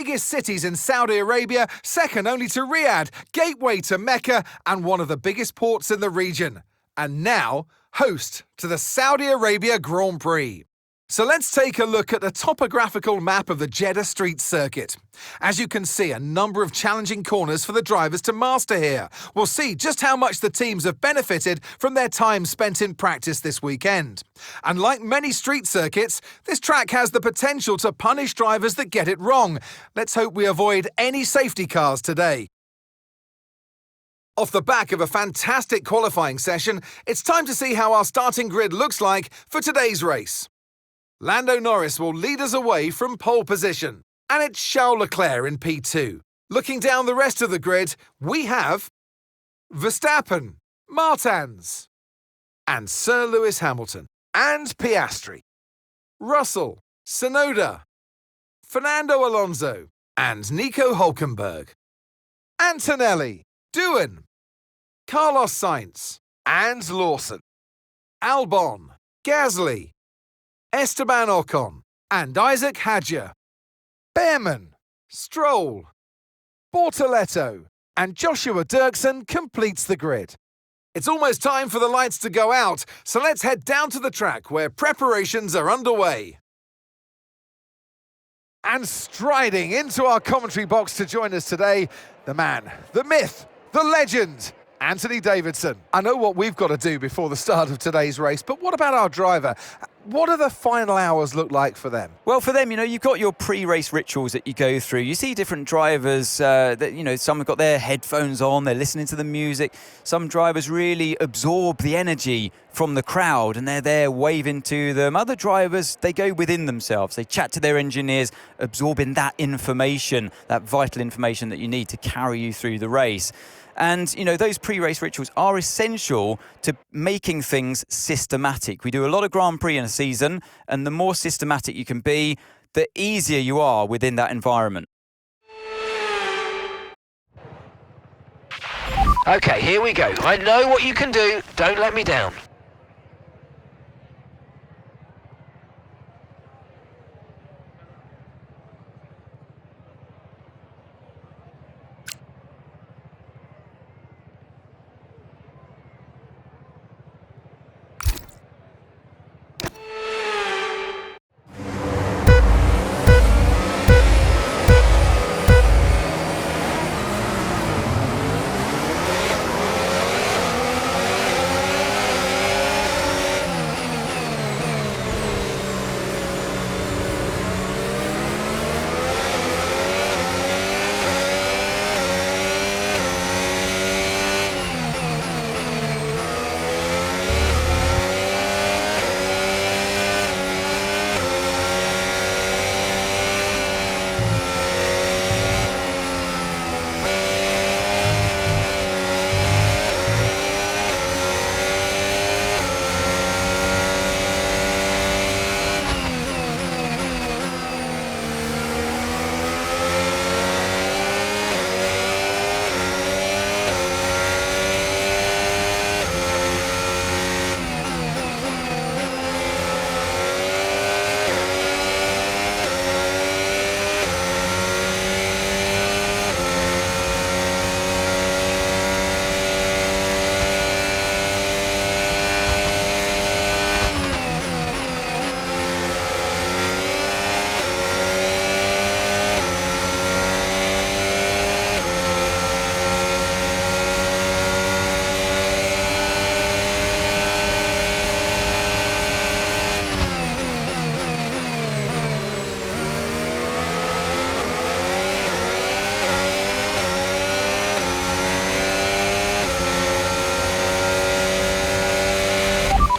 biggest cities in Saudi Arabia, second only to Riyadh, gateway to Mecca, and one of the biggest ports in the region. And now, host to the Saudi Arabia Grand Prix. So let's take a look at the topographical map of the Jeddah street circuit. As you can see, a number of challenging corners for the drivers to master here. We'll see just how much the teams have benefited from their time spent in practice this weekend. And like many street circuits, this track has the potential to punish drivers that get it wrong. Let's hope we avoid any safety cars today. Off the back of a fantastic qualifying session, it's time to see how our starting grid looks like for today's race. Lando Norris will lead us away from pole position, and it's Charles Leclerc in P2. Looking down the rest of the grid, we have Verstappen, Martins, and Sir Lewis Hamilton, and Piastri, Russell, Tsunoda, Fernando Alonso, and Nico Hülkenberg, Antonelli, Doohan, Carlos Sainz, and Lawson, Albon, Gasly, Esteban Ocon, and Isaac Hadjar, Behrman, Stroll, Bortoletto, and Joshua Dirksen completes the grid. It's almost time for the lights to go out, so let's head down to the track where preparations are underway. And striding into our commentary box to join us today, the man, the myth, the legend, Anthony Davidson. I know what we've got to do before the start of today's race, but what about our driver? What do the final hours look like for them? Well, for them, you've got your pre-race rituals that you go through. You see different drivers that, some have got their headphones on, they're listening to the music. Some drivers really absorb the energy from the crowd and they're there waving to them. Other drivers, they go within themselves. They chat to their engineers, absorbing that information, that vital information that you need to carry you through the race. And, those pre-race rituals are essential to making things systematic. We do a lot of Grand Prix in a season, and the more systematic you can be, the easier you are within that environment. Okay, here we go. I know what you can do. Don't let me down.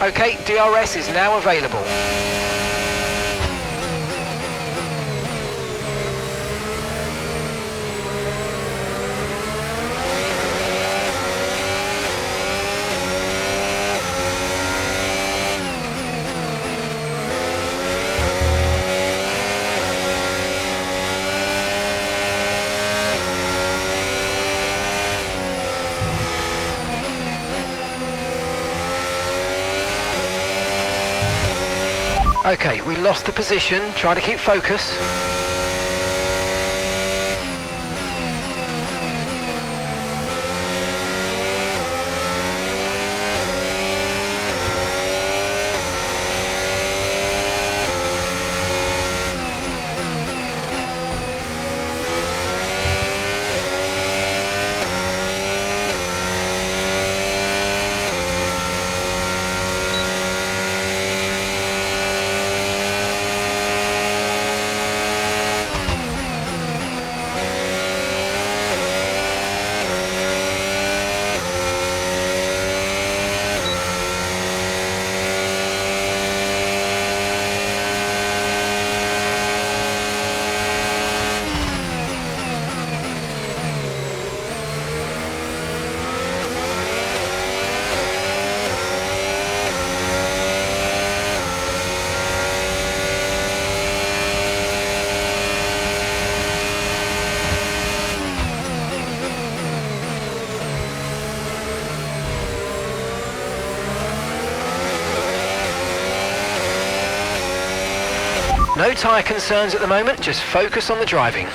Okay, DRS is now available. Okay, we lost the position. Try to keep focus. No tyre concerns at the moment, just focus on the driving.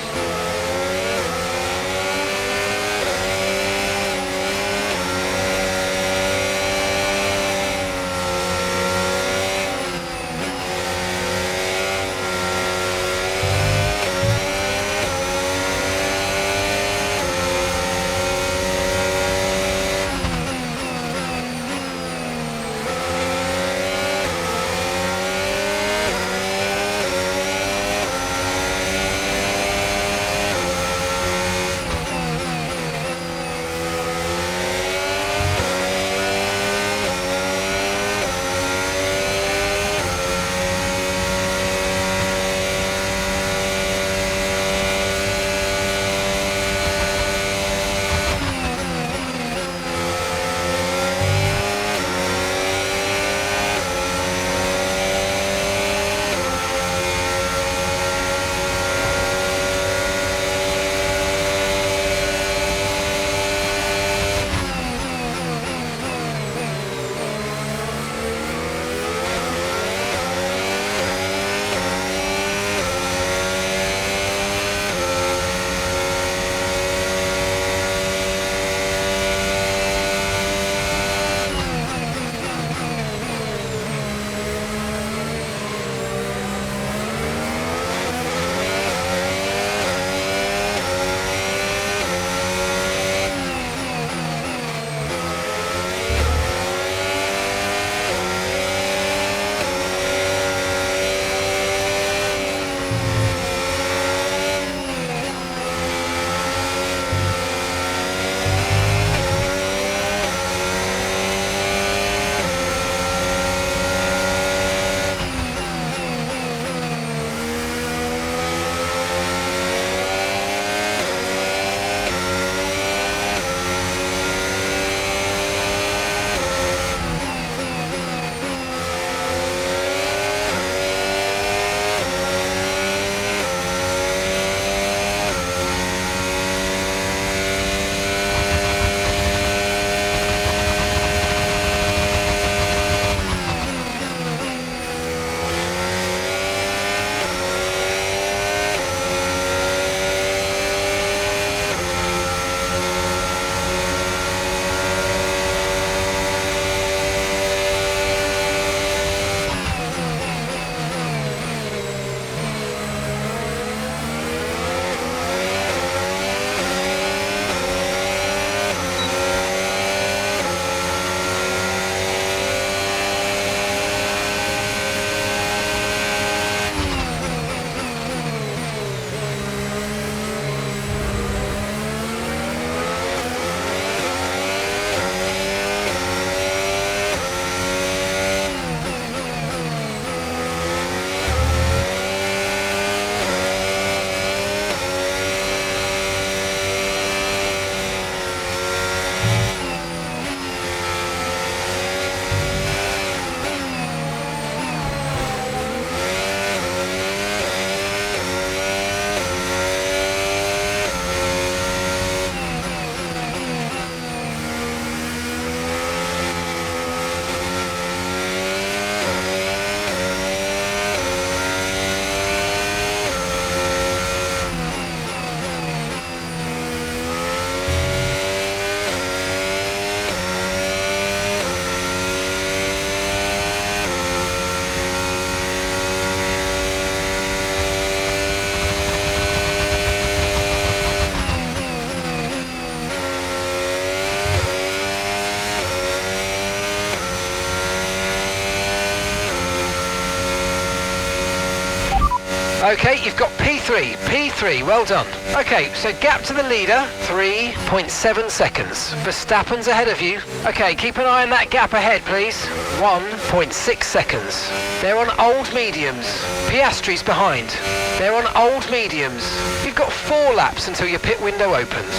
Okay, you've got P3, P3, well done. Okay, so gap to the leader, 3.7 seconds. Verstappen's ahead of you. Okay, keep an eye on that gap ahead, please. 1.6 seconds. They're on old mediums. Piastri's behind. They're on old mediums. You've got 4 laps until your pit window opens.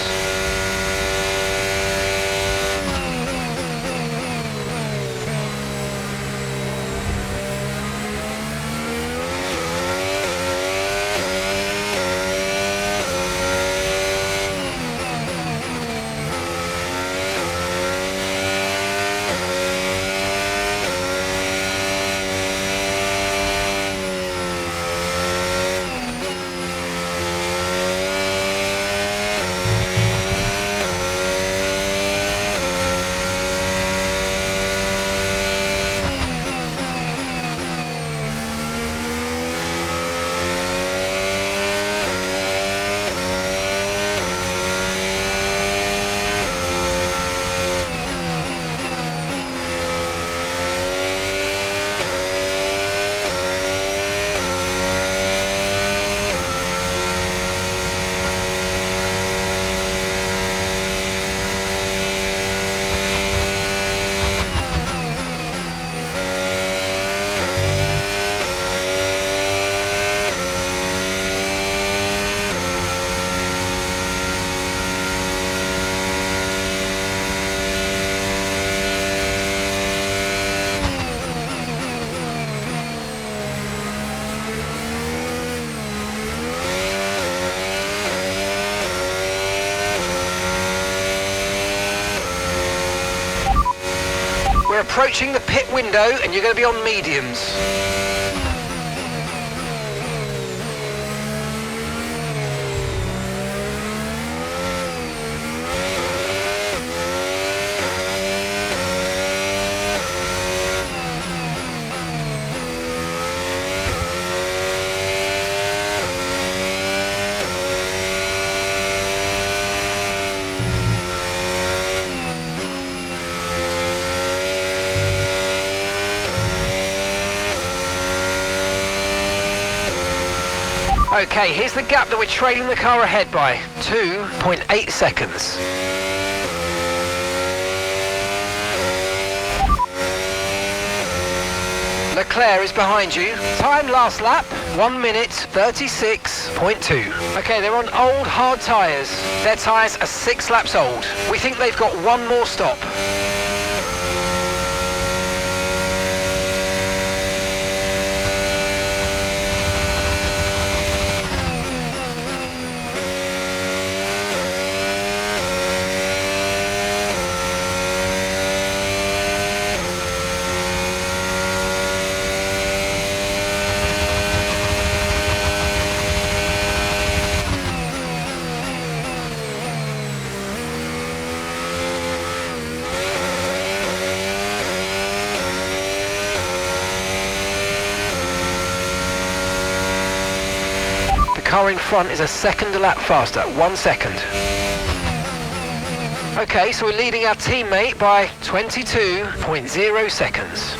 approaching the pit window and you're going to be on mediums. Okay, here's the gap that we're trailing the car ahead by, 2.8 seconds. Leclerc is behind you. Time last lap, 1 minute 36.2. Okay, they're on old hard tyres. Their tyres are 6 laps old. We think they've got one more stop. The car in front is a second a lap faster, 1 second. Okay, so we're leading our teammate by 22.0 seconds.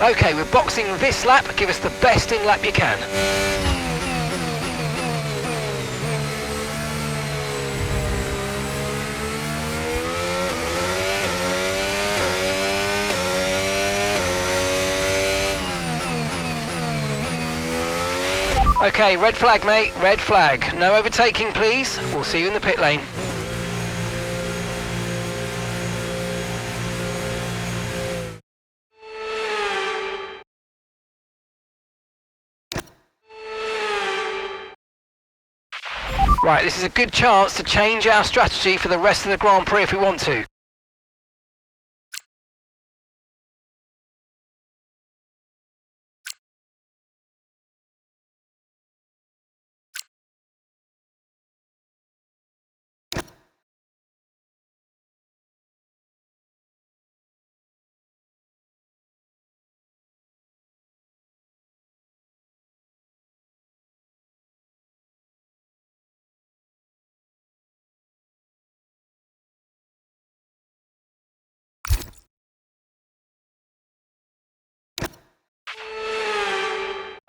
Okay, we're boxing this lap. Give us the best in lap you can. Okay, red flag, mate, red flag. No overtaking, please. We'll see you in the pit lane. Right, this is a good chance to change our strategy for the rest of the Grand Prix if we want to.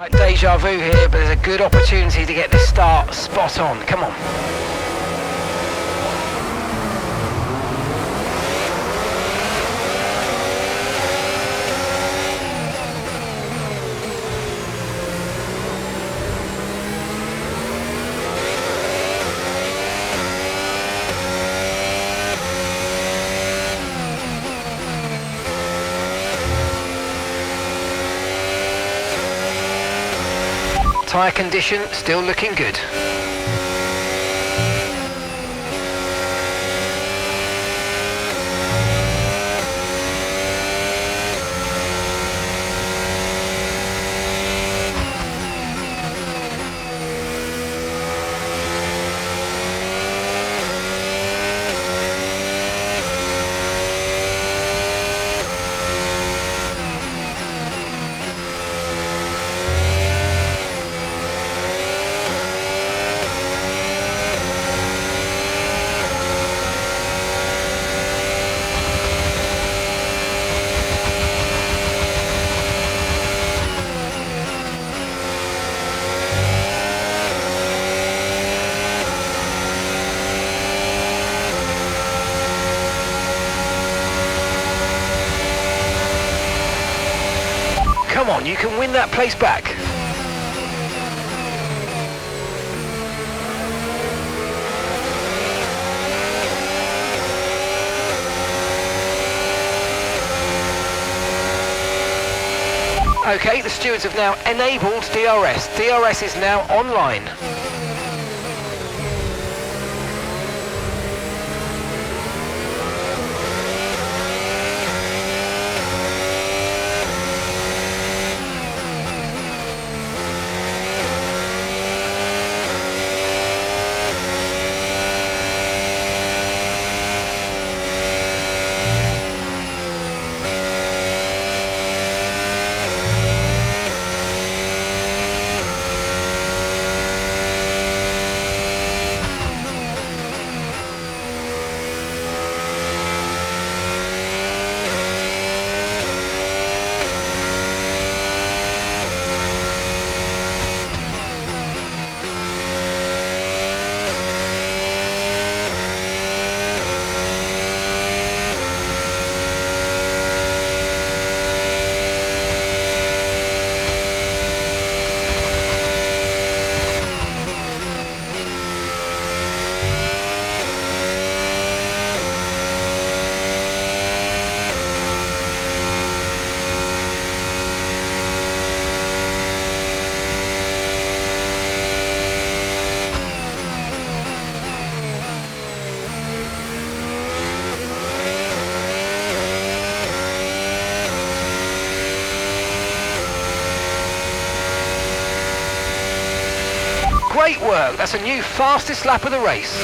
Like deja vu here, but there's a good opportunity to get this start spot on. Come on. Tyre condition still looking good. Come on, you can win that place back. Okay, the stewards have now enabled DRS. DRS is now online. Great work, that's a new fastest lap of the race.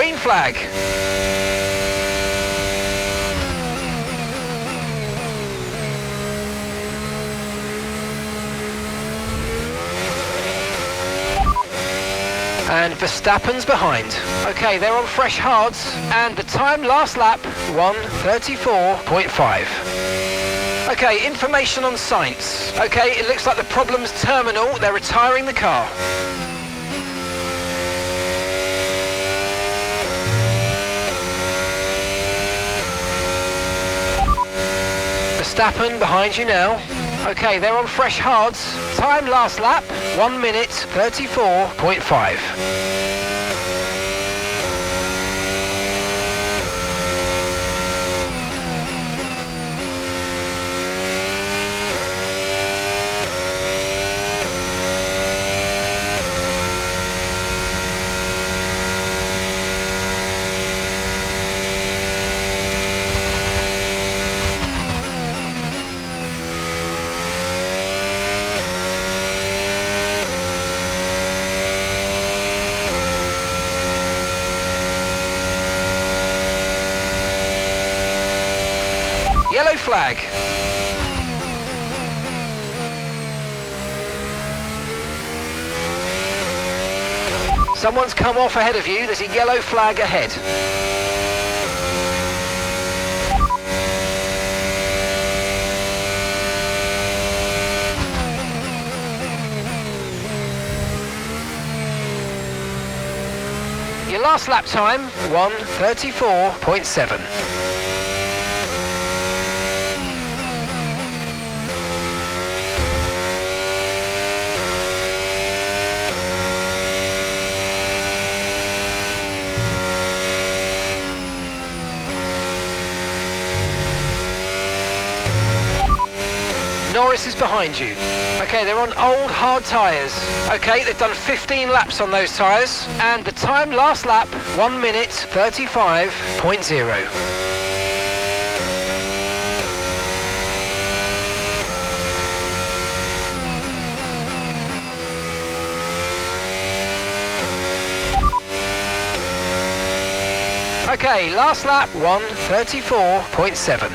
green flag. And Verstappen's behind. Okay, they're on fresh hards, and the time last lap, 1:34.5. Okay, information on Sainz. Okay, it looks like the problem's terminal. They're retiring the car. Verstappen behind you now. Okay, they're on fresh hards. Time last lap, 1:34.5. Yellow flag. Someone's come off ahead of you. There's a yellow flag ahead. Your last lap time, 1:34.7. Norris is behind you. Okay, they're on old hard tyres. Okay, they've done 15 laps on those tyres, and the time last lap, 1:35.0. Okay, last lap, 1:34.7.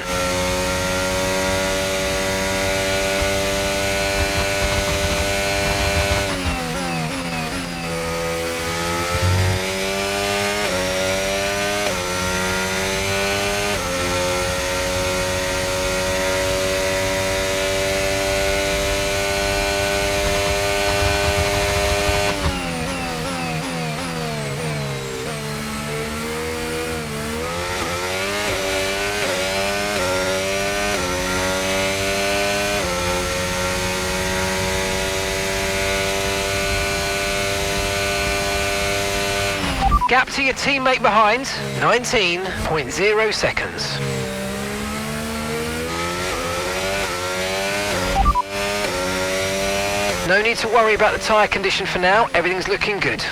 Gap to your teammate behind, 19.0 seconds. No need to worry about the tyre condition for now, everything's looking good.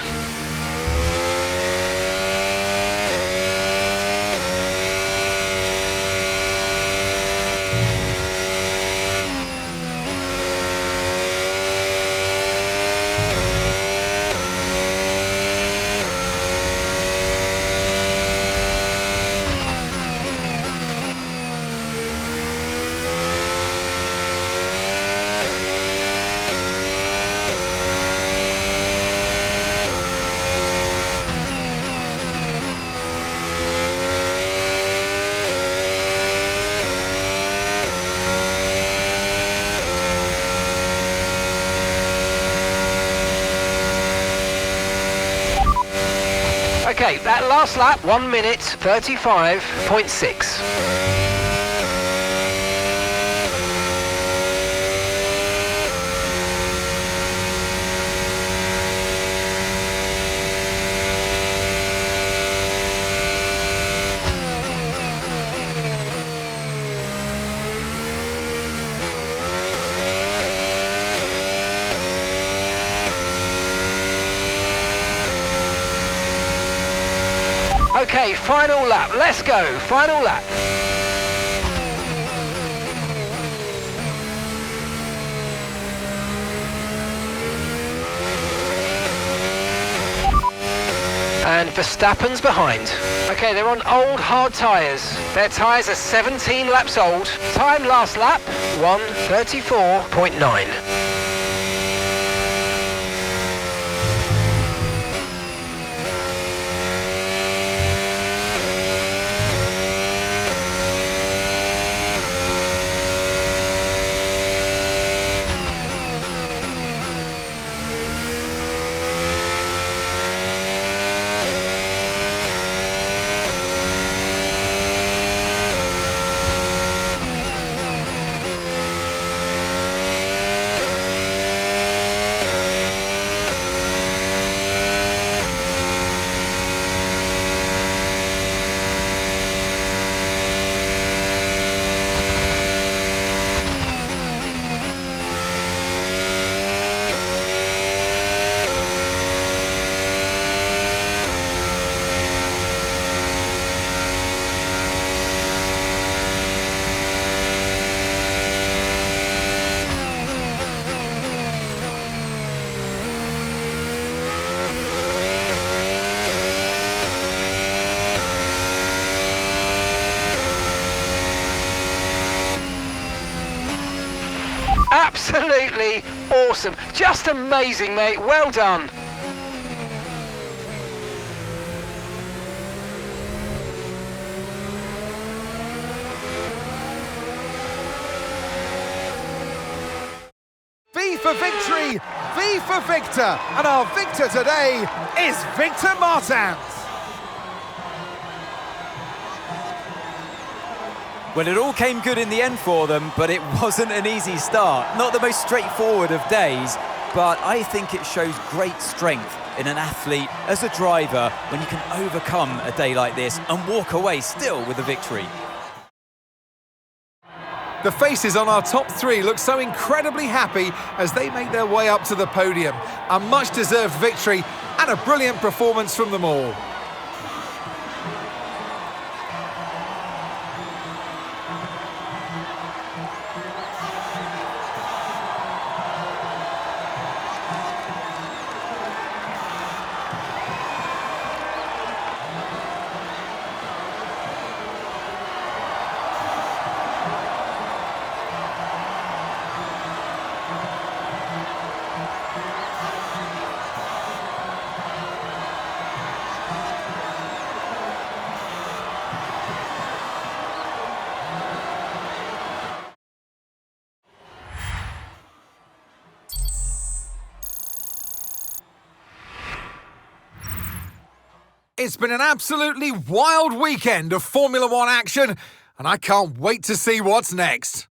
Okay, that last lap, 1:35.6. Okay, final lap, let's go, final lap. And Verstappen's behind. Okay, they're on old hard tyres. Their tyres are 17 laps old. Time last lap, 1:34.9. Absolutely awesome. Just amazing, mate. Well done. V for victory, V for Victor, and our victor today is Victor Martins. Well, it all came good in the end for them, but it wasn't an easy start. Not the most straightforward of days, but I think it shows great strength in an athlete as a driver when you can overcome a day like this and walk away still with a victory. The faces on our top three look so incredibly happy as they make their way up to the podium. A much-deserved victory and a brilliant performance from them all. It's been an absolutely wild weekend of Formula One action, and I can't wait to see what's next.